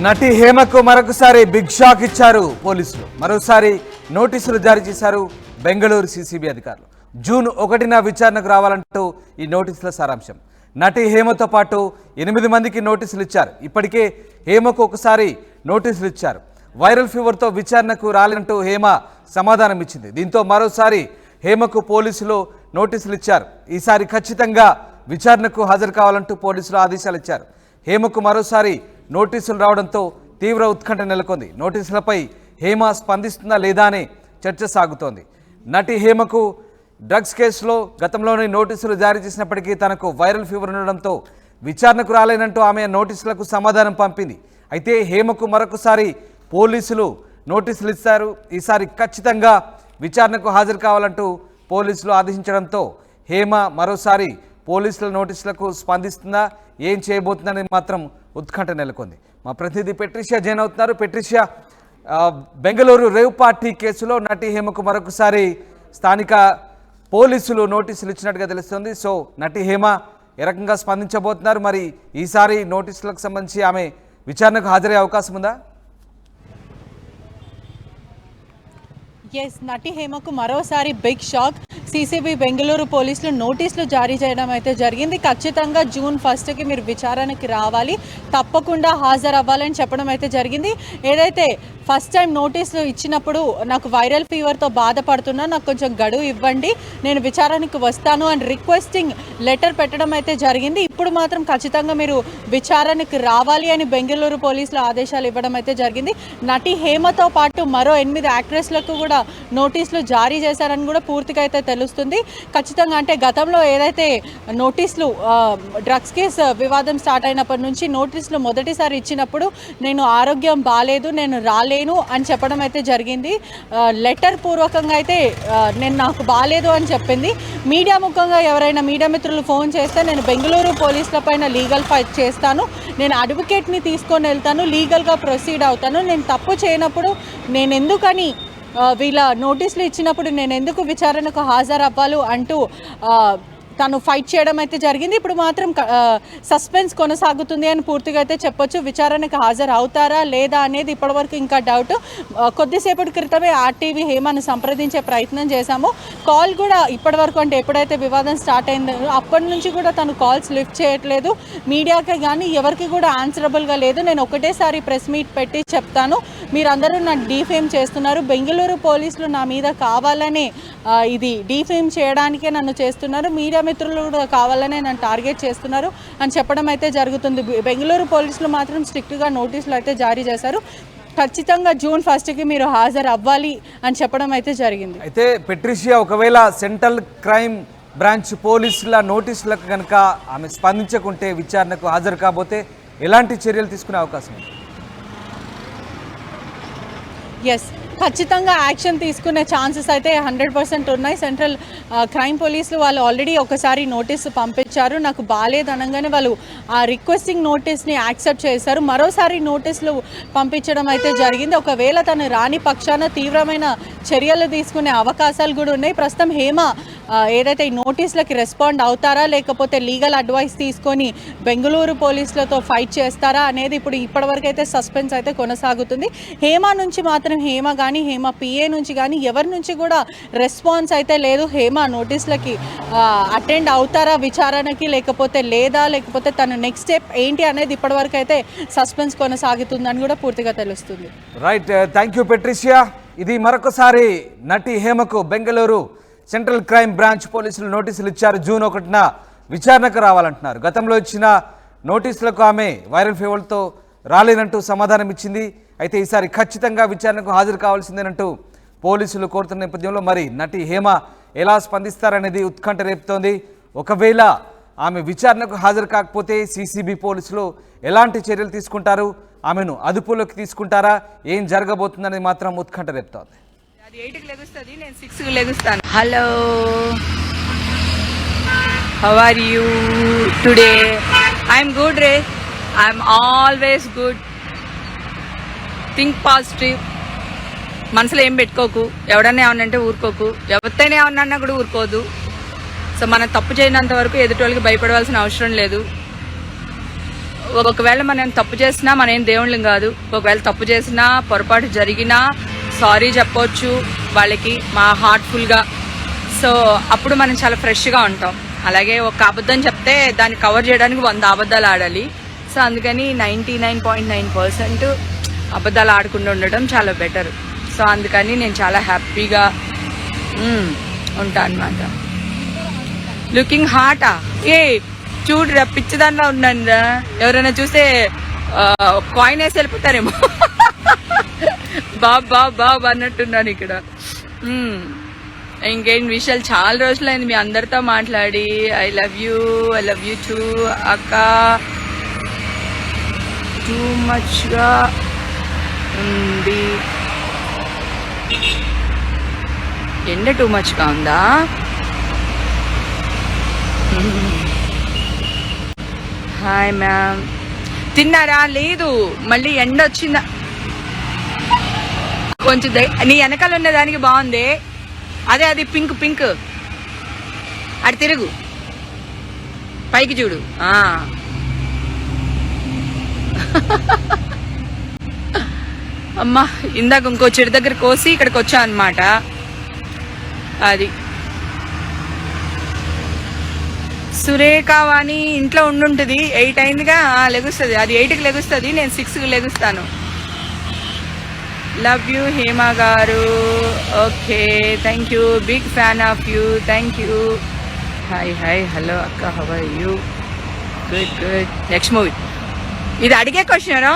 నటి హేమకు మరొకసారి big shock ఇచ్చారు పోలీసులు. మరోసారి నోటీసులు జారీ చేశారు బెంగళూరు సీసీబీ అధికారులు. జూన్ 1న విచారణకు రావాలంటూ ఈ నోటీసుల సారాంశం. నటి హేమతో పాటు 8 మందికి నోటీసులు ఇచ్చారు. ఇప్పటికే హేమకు ఒకసారి నోటీసులు ఇచ్చారు. వైరల్ ఫీవర్తో విచారణకు రాలంటూ హేమ సమాధానం ఇచ్చింది. దీంతో మరోసారి హేమకు పోలీసులు నోటీసులు ఇచ్చారు. ఈసారి ఖచ్చితంగా విచారణకు హాజరు కావాలంటూ పోలీసులు ఆదేశాలు ఇచ్చారు. హేమకు మరోసారి నోటీసులు రావడంతో తీవ్ర ఉత్కంఠ నెలకొంది. నోటీసులపై హేమ స్పందిస్తుందా లేదా అనే చర్చ సాగుతోంది. నటి హేమకు డ్రగ్స్ కేసులో గతంలోనే నోటీసులు జారీ చేసినప్పటికీ తనకు వైరల్ ఫీవర్ ఉండడంతో విచారణకు రాలేనంటూ ఆమె నోటీసులకు సమాధానం పంపింది. అయితే హేమకు మరొకసారి పోలీసులు నోటీసులు ఇస్తారు. ఈసారి ఖచ్చితంగా విచారణకు హాజరు కావాలంటూ పోలీసులు ఆదేశించడంతో హేమ మరోసారి పోలీసుల నోటీసులకు స్పందిస్తుందా, ఏం చేయబోతుందని మాత్రం ఉత్కంఠ నెలకొంది. మా ప్రతినిధి పెట్రిషియా జైన్ అవుతున్నారు. పెట్రిషియా, బెంగళూరు రేవ్ పార్టీ కేసులో నటి హేమకు మరొకసారి స్థానిక పోలీసులు నోటీసులు ఇచ్చినట్టుగా తెలుస్తుంది. సో నటి హేమ ఏ రకంగా స్పందించబోతున్నారు? మరి ఈసారి నోటీసులకు సంబంధించి ఆమె విచారణకు హాజరయ్యే అవకాశం ఉందా? ఎస్, నటి హేమకు మరోసారి బిగ్ షాక్. సీసీబీ బెంగళూరు పోలీసులు నోటీసులు జారీ చేయడం అయితే జరిగింది. ఖచ్చితంగా జూన్ 1కి మీరు విచారణకి రావాలి, తప్పకుండా హాజరు అవ్వాలని చెప్పడం అయితే జరిగింది. ఏదైతే ఫస్ట్ టైం నోటీసులు ఇచ్చినప్పుడు నాకు వైరల్ ఫీవర్తో బాధపడుతున్నా, నాకు కొంచెం గడువు ఇవ్వండి, నేను విచారణకు వస్తాను అని రిక్వెస్టింగ్ లెటర్ పెట్టడం అయితే జరిగింది. ఇప్పుడు మాత్రం ఖచ్చితంగా మీరు విచారణకు రావాలి అని బెంగళూరు పోలీసులు ఆదేశాలు ఇవ్వడం అయితే జరిగింది. నటి హేమతో పాటు మరో 8 యాక్ట్రెస్లకు కూడా నోటీసులు జారీ చేశారని కూడా పూర్తిగా అయితే తెలుస్తుంది. ఖచ్చితంగా అంటే గతంలో ఏదైతే నోటీసులు డ్రగ్స్ కేసు వివాదం స్టార్ట్ అయినప్పటి నుంచి నోటీసులు మొదటిసారి ఇచ్చినప్పుడు నేను ఆరోగ్యం బాగాలేదు, నేను రాలేను అని చెప్పడం అయితే జరిగింది. లెటర్ పూర్వకంగా అయితే నాకు బాగాలేదు అని చెప్పింది. మీడియా ముఖంగా ఎవరైనా మీడియా మిత్రులు ఫోన్ చేస్తే నేను బెంగళూరు పోలీసుల పైన లీగల్ ఫైట్ చేస్తాను, నేను అడ్వకేట్ని తీసుకొని వెళ్తాను, లీగల్గా ప్రొసీడ్ అవుతాను, నేను తప్పు చేయనప్పుడు నేను ఎందుకని వీళ్ళ నోటీసులు ఇచ్చినప్పుడు నేను ఎందుకు విచారణకు హాజరు అవ్వాలి అంటూ తను ఫైట్ చేయడం అయితే జరిగింది. ఇప్పుడు మాత్రం సస్పెన్స్ కొనసాగుతుంది అని పూర్తిగా అయితే చెప్పొచ్చు. విచారణకు హాజరు అవుతారా లేదా అనేది ఇప్పటివరకు ఇంకా డౌట్. కొద్దిసేపటి క్రితమే ఆర్టీవీ హేమను సంప్రదించే ప్రయత్నం చేశాము. కాల్ కూడా ఇప్పటివరకు అంటే ఎప్పుడైతే వివాదం స్టార్ట్ అయిందో అప్పటి నుంచి కూడా తను కాల్స్ లిఫ్ట్ చేయట్లేదు. మీడియాకి కానీ ఎవరికి కూడా ఆన్సరబుల్గా లేదు. నేను ఒకటేసారి ప్రెస్ మీట్ పెట్టి చెప్తాను, మీరందరూ నన్ను డీఫేమ్ చేస్తున్నారు, బెంగళూరు పోలీసులు నా మీద కావాలని ఇది డీఫేమ్ చేయడానికే నన్ను చేస్తున్నారు, మీడియా మిత్రులు కూడా కావాలనే నన్ను టార్గెట్ చేస్తున్నారు అని చెప్పడం అయితే జరుగుతుంది. బెంగళూరు పోలీసులు మాత్రం స్ట్రిక్ట్గా నోటీసులు అయితే జారీ చేశారు. ఖచ్చితంగా జూన్ 1కి మీరు హాజరు అవ్వాలి అని చెప్పడం అయితే జరిగింది. అయితే పెట్రిషియా, ఒకవేళ సెంట్రల్ క్రైమ్ బ్రాంచ్ పోలీసుల నోటీసులకు కనుక ఆమె స్పందించకుంటే, విచారణకు హాజరు కాబోతే ఎలాంటి చర్యలు తీసుకునే అవకాశం ఉంది? ఎస్, ఖచ్చితంగా యాక్షన్ తీసుకునే ఛాన్సెస్ అయితే 100% ఉన్నాయి. సెంట్రల్ క్రైమ్ పోలీసులు వాళ్ళు ఆల్రెడీ ఒకసారి నోటీసు పంపించారు. నాకు బాలేదు అనగానే వాళ్ళు ఆ రిక్వెస్టింగ్ నోటీస్ని యాక్సెప్ట్ చేశారు. మరోసారి నోటీసులు పంపించడం అయితే జరిగింది. ఒకవేళ తను రాని పక్షాన తీవ్రమైన చర్యలు తీసుకునే అవకాశాలు కూడా ఉన్నాయి. ప్రస్తుతం హేమ ఏదైతే ఈ నోటీసులకి రెస్పాండ్ అవుతారా లేకపోతే లీగల్ అడ్వైస్ తీసుకొని బెంగళూరు పోలీసులతో ఫైట్ చేస్తారా అనేది ఇప్పటివరకు అయితే సస్పెన్స్ అయితే కొనసాగుతుంది. హేమ నుంచి మాత్రం హేమ కానీ హేమ పిఏ నుంచి కానీ ఎవరి నుంచి కూడా రెస్పాన్స్ అయితే లేదు. హేమ నోటీసులకి అటెండ్ అవుతారా విచారణకి లేకపోతే లేదా, లేకపోతే తన నెక్స్ట్ స్టెప్ ఏంటి అనేది ఇప్పటివరకు అయితే సస్పెన్స్ కొనసాగుతుందని కూడా పూర్తిగా తెలుస్తుంది. Right, thank you Patricia. ఇది మరొకసారి నటి హేమకు బెంగళూరు సెంట్రల్ క్రైమ్ బ్రాంచ్ పోలీసులు నోటీసులు ఇచ్చారు. జూన్ 1న విచారణకు రావాలంటున్నారు. గతంలో ఇచ్చిన నోటీసులకు ఆమె వైరల్ ఫీవర్తో రాలేనంటూ సమాధానం ఇచ్చింది. అయితే ఈసారి ఖచ్చితంగా విచారణకు హాజరు కావాల్సిందేనంటూ పోలీసులు కోరుతున్న నేపథ్యంలో మరి నటి హేమ ఎలా స్పందిస్తారనేది ఉత్కంఠ రేపుతోంది. ఒకవేళ ఆమె విచారణకు హాజరు కాకపోతే సీసీబీ పోలీసులు ఎలాంటి చర్యలు తీసుకుంటారు, ఆమెను అదుపులోకి తీసుకుంటారా, ఏం జరగబోతుందనేది మాత్రం ఉత్కంఠ రేపుతోంది. 8కి లెగుస్తుంది, నేను 6కి లెగుస్తాను. Hello, how are you today? I'm good రే, I'm always good. Think positive, మనసులో ఏం పెట్టుకోకు, ఎవడన్నా ఏమన్నంటే ఊరుకోకు, ఎవరితోనే ఏమన్నా కూడా ఊరుకోదు. సో మనం తప్పు చేయనంత వరకు ఎదుటి వాళ్ళకి భయపడవలసిన అవసరం లేదు. ఒకవేళ మనం తప్పు చేసినా మనం దేవుళ్ళం కాదు. ఒకవేళ తప్పు చేసినా పొరపాటు జరిగినా సారీ చెప్పొచ్చు వాళ్ళకి మా హార్ట్ఫుల్గా. సో అప్పుడు మనం చాలా ఫ్రెష్గా ఉంటాం. అలాగే ఒక అబద్ధం చెప్తే దాన్ని కవర్ చేయడానికి 100 అబద్ధాలు ఆడాలి. సో అందుకని 99.9% అబద్ధాలు ఆడకుండా ఉండటం చాలా బెటర్. సో అందుకని నేను చాలా హ్యాపీగా ఉంటా అనమాట. లుకింగ్ హాటా ఏ చూడురా పిచ్చిదానిలో ఉన్నానురా. ఎవరైనా చూస్తే కాయిన్ వేసి వెళ్ళిపోతారేమో. బాబ్ అన్నట్టున్నాను ఇక్కడ. ఇంకేం విషయాలు, చాలా రోజులైంది మీ అందరితో మాట్లాడి. ఐ లవ్ యూ టూ అక్క. టూ మచ్గా ఉంది ఎండ, టూ మచ్గా ఉందా? హాయ్ మ్యామ్, తిన్నారా? లేదు, మళ్ళీ ఎండ వచ్చిందా? కొంచెం నీ వెనకాల ఉన్నదానికి బాగుంది. అదే అది పింక్ అటు తిరుగు, పైకి చూడు. అమ్మా, ఇందాక ఇంకో చెడు దగ్గర కోసి ఇక్కడికి వచ్చా అనమాట. అది సురేఖ వాణి ఇంట్లో ఉండుంటుంది. 8 అయిందిగా, లెగుస్తుంది. అది 8కి లెగుస్తుంది, నేను 6కి లెగుస్తాను. లవ్ యూ హేమా గారు. Okay, thank you, big fan of you, thank you. Hi hello అక్క, how are you? Good. Next movie. ఇది అడిగే క్వశ్చన్.